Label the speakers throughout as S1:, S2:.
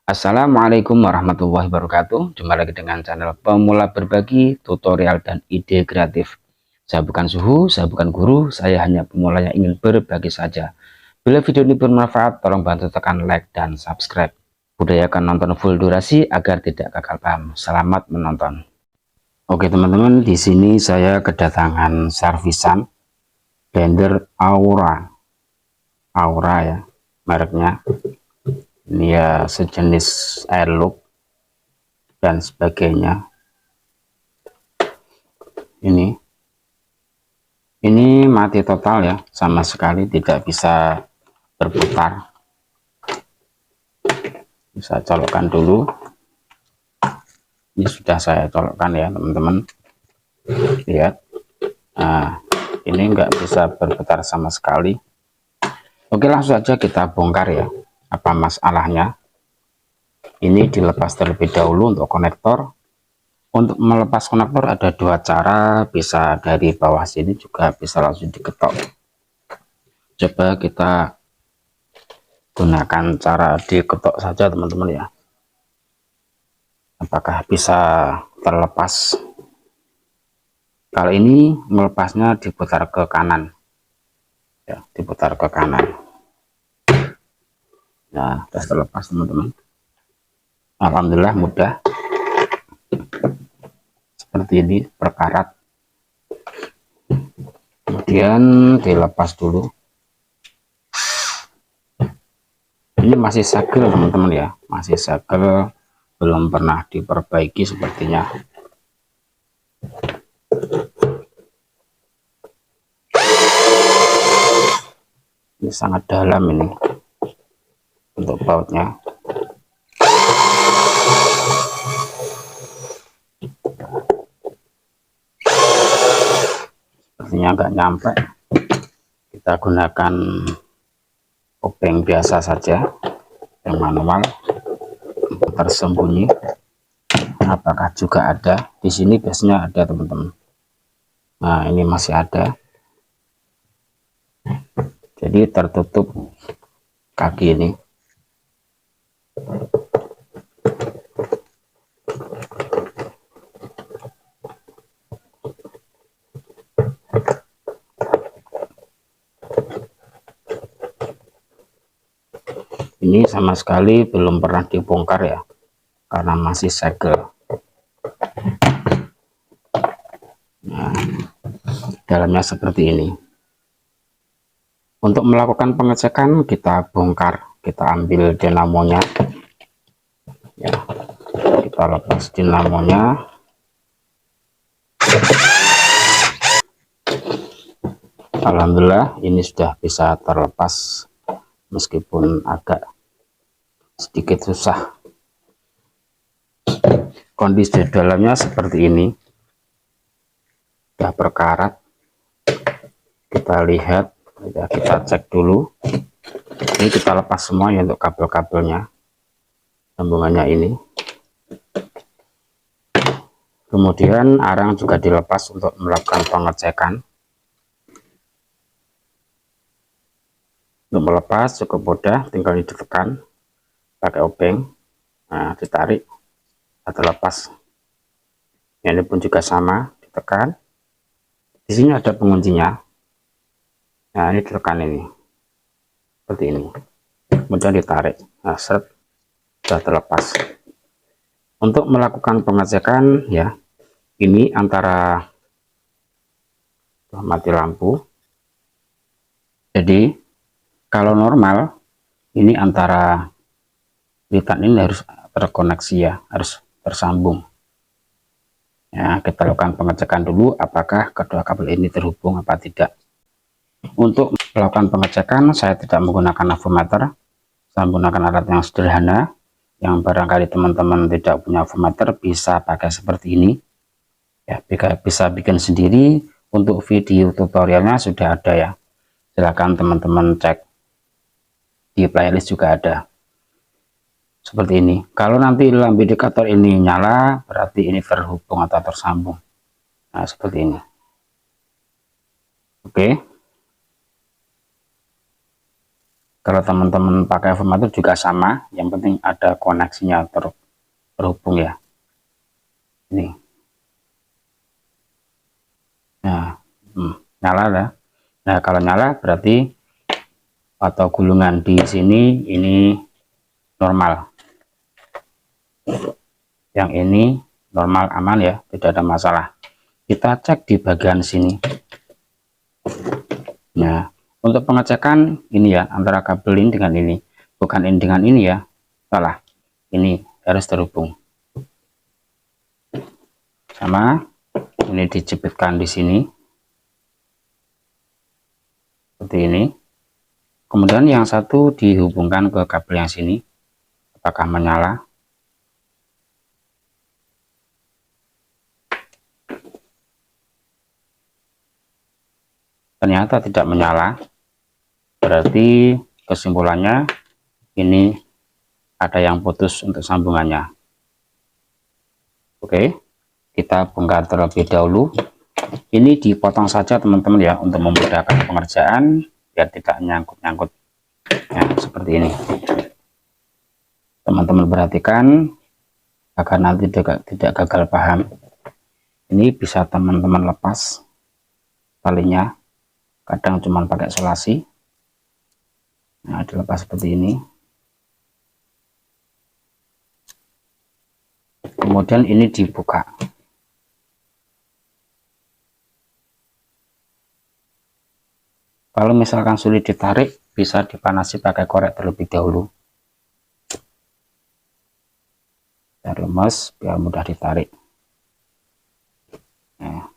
S1: Assalamualaikum warahmatullahi wabarakatuh. Jumpa lagi dengan channel Pemula Berbagi Tutorial dan Ide Kreatif. Saya bukan suhu, saya bukan guru, saya hanya pemula yang ingin berbagi saja. Bila video ini bermanfaat, tolong bantu tekan like dan subscribe. Budayakan nonton full durasi agar tidak gagal paham. Selamat menonton. Oke teman-teman, di sini saya kedatangan servisan blender Aura ya, mereknya. Ini ya sejenis airlock dan sebagainya. Ini mati total ya, sama sekali tidak bisa berputar. Bisa colokkan dulu. Ini sudah saya colokkan ya teman-teman, lihat. Nah, ini nggak bisa berputar sama sekali. Oke, langsung saja kita bongkar ya, apa masalahnya. Ini dilepas terlebih dahulu untuk konektor. Untuk melepas konektor ada dua cara, bisa dari bawah sini, juga bisa langsung diketok. Coba kita gunakan cara diketok saja teman-teman ya, apakah bisa terlepas. Kalau ini melepasnya diputar ke kanan ya, diputar ke kanan. Nah, sudah terlepas teman-teman, alhamdulillah mudah. Seperti ini berkarat, kemudian dilepas dulu. Ini masih segel teman-teman ya, masih segel, belum pernah diperbaiki sepertinya. Ini sangat dalam ini untuk bautnya. Sepertinya nggak nyampe. Kita gunakan obeng biasa saja, yang manual. Tersembunyi apakah juga ada di sini? Biasanya ada teman-teman. Nah, ini masih ada, jadi tertutup kaki ini. Ini sama sekali belum pernah dibongkar ya, karena masih segel. Nah, dalamnya seperti ini. Untuk melakukan pengecekan kita bongkar, kita ambil dinamonya ya, kita lepas dinamonya. Alhamdulillah ini sudah bisa terlepas, meskipun agak sedikit susah. Kondisi dalamnya seperti ini, sudah berkarat. Kita lihat ya, kita cek dulu. Ini kita lepas semua ya, untuk kabel-kabelnya, sambungannya ini. Kemudian arang juga dilepas untuk melakukan pengecekan. Untuk melepas cukup mudah, tinggal ditekan pakai obeng. Nah, ditarik, terlepas. Ini pun juga sama, ditekan. Di sini ada penguncinya. Nah, ini ditekan ini, seperti ini. Kemudian ditarik. Nah, set, sudah terlepas. Untuk melakukan pengecekan ya, ini antara mati lampu. Jadi kalau normal ini antara litan ini harus terkoneksi ya, harus tersambung ya. Kita lakukan pengecekan dulu apakah kedua kabel ini terhubung apa tidak. Untuk melakukan pengecekan saya tidak menggunakan avometer, saya menggunakan alat yang sederhana. Yang barangkali teman-teman tidak punya avometer, bisa pakai seperti ini ya, bisa bikin sendiri. Untuk video tutorialnya sudah ada ya, silakan teman-teman cek, di playlist juga ada. Seperti ini. Kalau nanti lampu indikator ini nyala, berarti ini terhubung atau tersambung. Nah, seperti ini. Oke. Kalau teman-teman pakai formatur juga sama, yang penting ada koneksinya terhubung ya. Ini. Nah, nyala ya. Nah, kalau nyala berarti atau gulungan di sini ini normal. Yang ini normal, aman ya, tidak ada masalah. Kita cek di bagian sini. Nah, untuk pengecekan ini ya, antara kabel ini dengan ini, bukan ini dengan ini ya, salah. Ini harus terhubung. Sama, ini dijepitkan di sini. Seperti ini. Kemudian yang satu dihubungkan ke kabel yang sini. Apakah menyala? Ternyata tidak menyala. Berarti kesimpulannya ini ada yang putus untuk sambungannya. Oke, kita bongkar terlebih dahulu. Ini dipotong saja teman-teman ya, untuk memudahkan pengerjaan biar tidak nyangkut-nyangkut. Nah, seperti ini. Teman-teman perhatikan agar nanti tidak gagal paham. Ini bisa teman-teman lepas talinya. Kadang cuma pakai selasi. Nah, dilepas seperti ini. Kemudian ini dibuka. Kalau misalkan sulit ditarik, bisa dipanasi pakai korek terlebih dahulu. Biar lemes, biar mudah ditarik. Nah,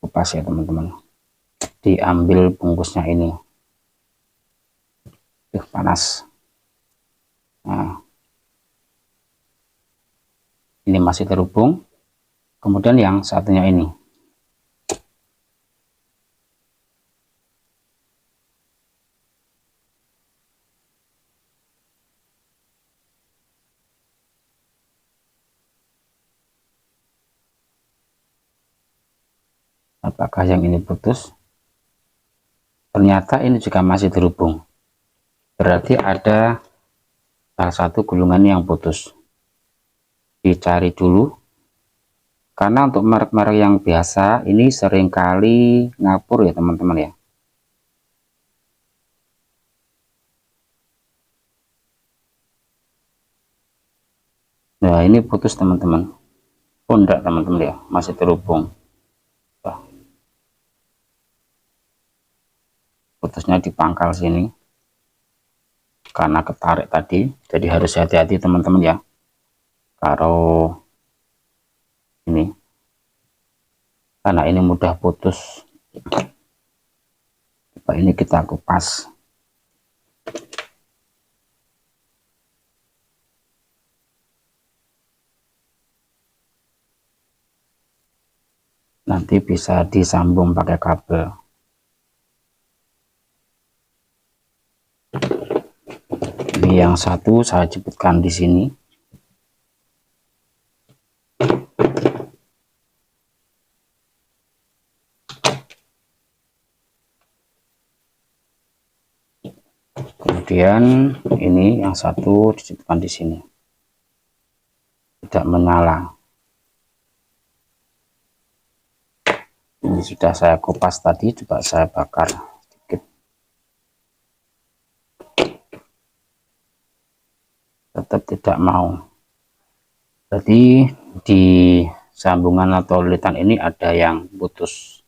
S1: kupas ya teman-teman. Diambil bungkusnya ini. Panas. Nah, ini masih terhubung. Kemudian yang satunya ini. Apakah yang ini putus? Ternyata ini juga masih terhubung. Berarti ada salah satu gulungan yang putus. Dicari dulu. Karena untuk merek-merek yang biasa ini seringkali ngapur ya teman-teman ya. Nah, ini putus teman-teman. Oh enggak teman-teman ya, masih terhubung. Putusnya di pangkal sini karena ketarik tadi, jadi harus hati-hati teman-teman ya. Kalau ini, karena ini mudah putus. Coba ini kita kupas. Nanti bisa disambung pakai kabel. Ini yang satu saya jepitkan di sini. Kemudian ini yang satu dijepitkan di sini. Tidak menyala. Ini sudah saya kupas tadi, coba saya bakar sedikit. Tetap tidak mau. Jadi di sambungan atau lilitan ini ada yang putus.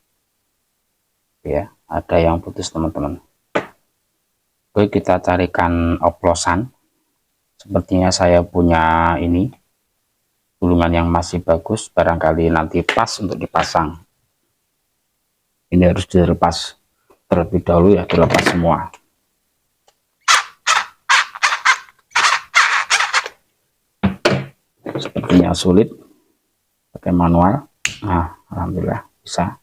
S1: Ya, ada yang putus teman-teman. Oke, kita carikan oplosan. Sepertinya saya punya ini gulungan yang masih bagus, barangkali nanti pas untuk dipasang. Ini harus dilepas terlebih dahulu ya, dilepas semua. Sepertinya sulit pakai manual. Nah, alhamdulillah bisa.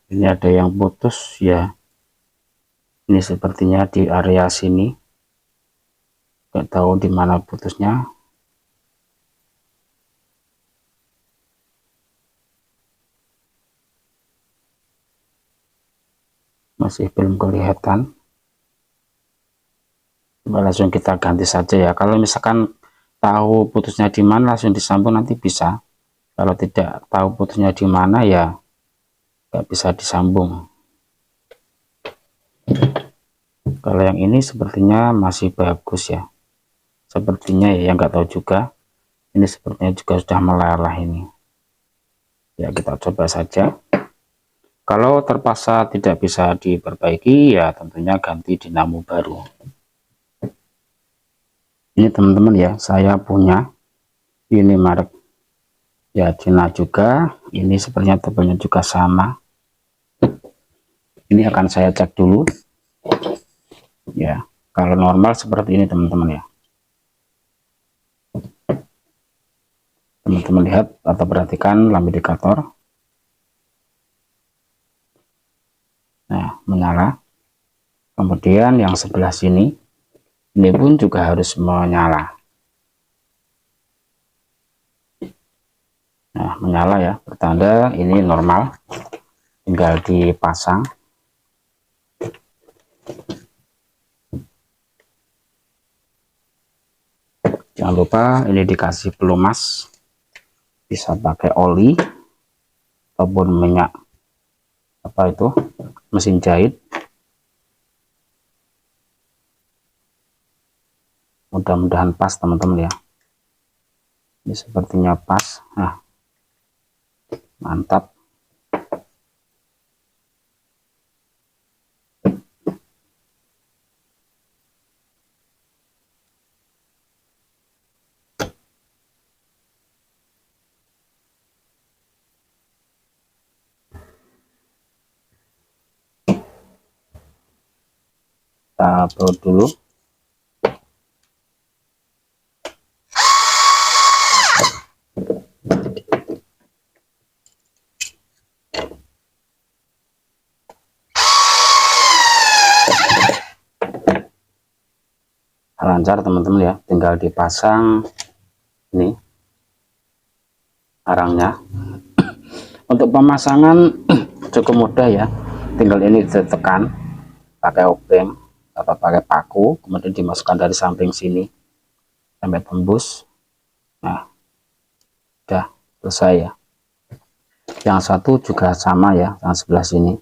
S1: Ini ada yang putus ya, ini sepertinya di area sini, nggak tahu di mana putusnya. Masih belum kelihatan. Langsung kita ganti saja ya. Kalau misalkan tahu putusnya di mana langsung disambung nanti bisa. Kalau tidak tahu putusnya di mana ya nggak bisa disambung. Kalau yang ini sepertinya masih bagus ya. Sepertinya ya, yang nggak tahu juga. Ini sepertinya juga sudah meleleh ini. Ya kita coba saja. Kalau terpaksa tidak bisa diperbaiki ya tentunya ganti dinamo baru. Ini teman-teman ya, saya punya ini merek ya Cina juga. Ini sepertinya tebalnya juga sama. Ini akan saya cek dulu ya. Kalau normal seperti ini teman-teman ya. Teman-teman lihat atau perhatikan lampu indikator. Nah, menyala. Kemudian yang sebelah sini ini pun juga harus menyala. Nah, menyala ya, pertanda ini normal. Tinggal dipasang. Jangan lupa ini dikasih pelumas. Bisa pakai oli ataupun minyak apa itu, mesin jahit. Mudah-mudahan pas teman-teman ya. Ini sepertinya pas. Nah, mantap. Kita upload dulu. Lancar teman-teman ya, tinggal dipasang ini arangnya. Untuk pemasangan cukup mudah ya, tinggal ini ditekan pakai obeng atau pakai paku, kemudian dimasukkan dari samping sini sampai tembus. Nah, udah selesai ya. Yang satu juga sama ya, yang sebelah sini.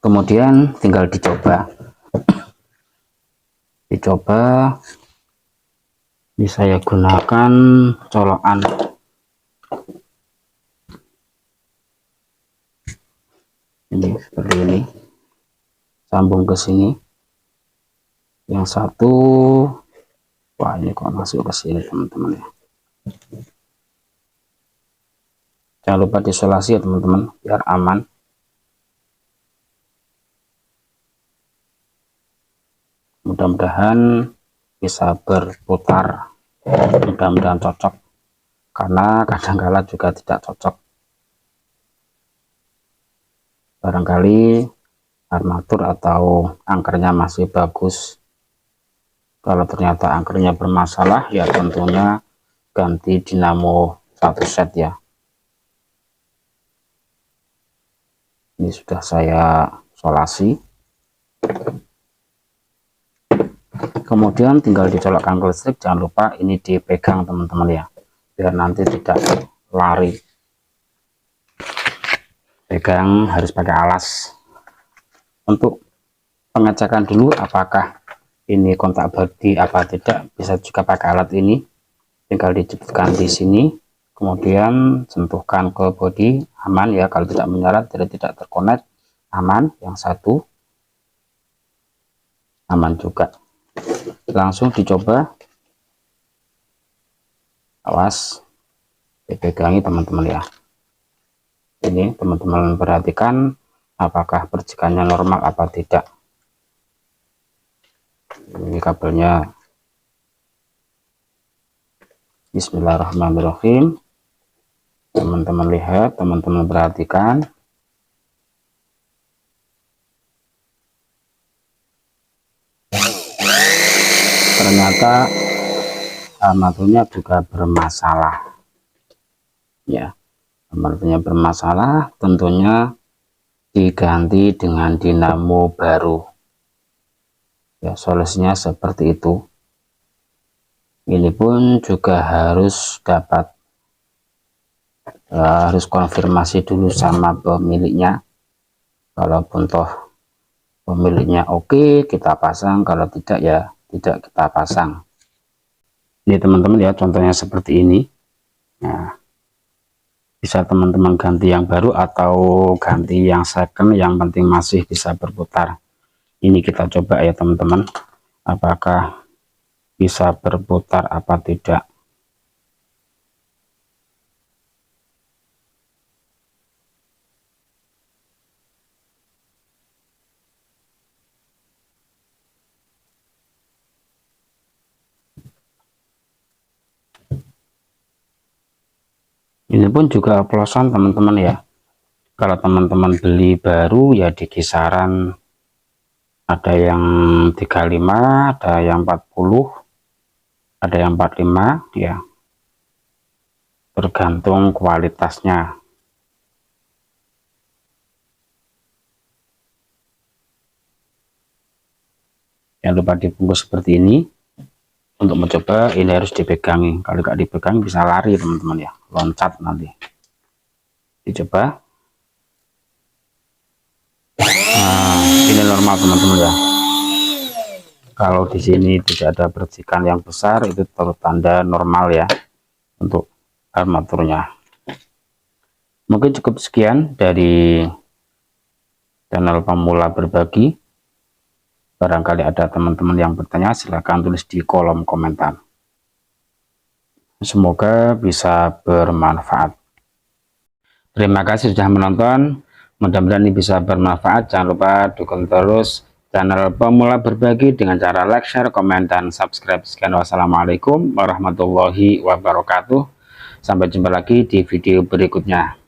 S1: Kemudian tinggal dicoba. Ini saya gunakan colokan. Ini seperti ini. Sambung ke sini. Yang satu, wah ini kok masuk ke sini teman-teman ya. Jangan lupa diisolasi ya teman-teman, biar aman. Mudah-mudahan bisa berputar, mudah-mudahan cocok, karena kadang-kala juga tidak cocok. Barangkali armatur atau angkernya masih bagus. Kalau ternyata angkernya bermasalah ya tentunya ganti dinamo satu set ya. Ini sudah saya solasi. Kemudian tinggal dicolokkan ke listrik. Jangan lupa ini dipegang teman-teman ya, biar nanti tidak lari. Pegang harus pakai alas. Untuk pengecekan dulu apakah ini kontak bodi apa tidak, bisa juga pakai alat ini. Tinggal dijepitkan di sini, kemudian sentuhkan ke bodi, aman ya. Kalau tidak menyala, tidak terkonek, aman. Yang satu aman juga. Langsung dicoba, awas dipegangi teman-teman ya. Ini teman-teman perhatikan apakah percikannya normal apa tidak. Ini kabelnya. Bismillahirrahmanirrahim. Teman-teman lihat, teman-teman perhatikan. Ternyata armaturnya juga bermasalah. Ya, armaturnya bermasalah, tentunya diganti dengan dinamo baru. Ya, solusinya seperti itu. Ini pun juga harus dapat harus konfirmasi dulu sama pemiliknya. Kalaupun toh pemiliknya oke, kita pasang, kalau tidak ya tidak kita pasang. Ini teman-teman ya, contohnya seperti ini. Nah, bisa teman-teman ganti yang baru atau ganti yang second, yang penting masih bisa berputar. Ini kita coba ya teman-teman, apakah bisa berputar apa tidak. Ini pun juga oplosan teman-teman ya. Kalau teman-teman beli baru ya di kisaran ada yang 35, ada yang 40, ada yang 45 ya. Tergantung kualitasnya. Jangan lupa dibungkus seperti ini. Untuk mencoba ini harus dipegangi, kalau nggak dipegang bisa lari teman-teman ya, loncat nanti. Dicoba. Nah, ini normal teman-teman ya. Kalau di sini tidak ada percikan yang besar, itu tanda normal ya untuk armaturnya. Mungkin cukup sekian dari channel Pemula Berbagi. Barangkali ada teman-teman yang bertanya, silahkan tulis di kolom komentar. Semoga bisa bermanfaat. Terima kasih sudah menonton. Mudah-mudahan ini bisa bermanfaat. Jangan lupa dukung terus channel Pemula Berbagi dengan cara like, share, komen, dan subscribe. Sekian, wassalamualaikum warahmatullahi wabarakatuh. Sampai jumpa lagi di video berikutnya.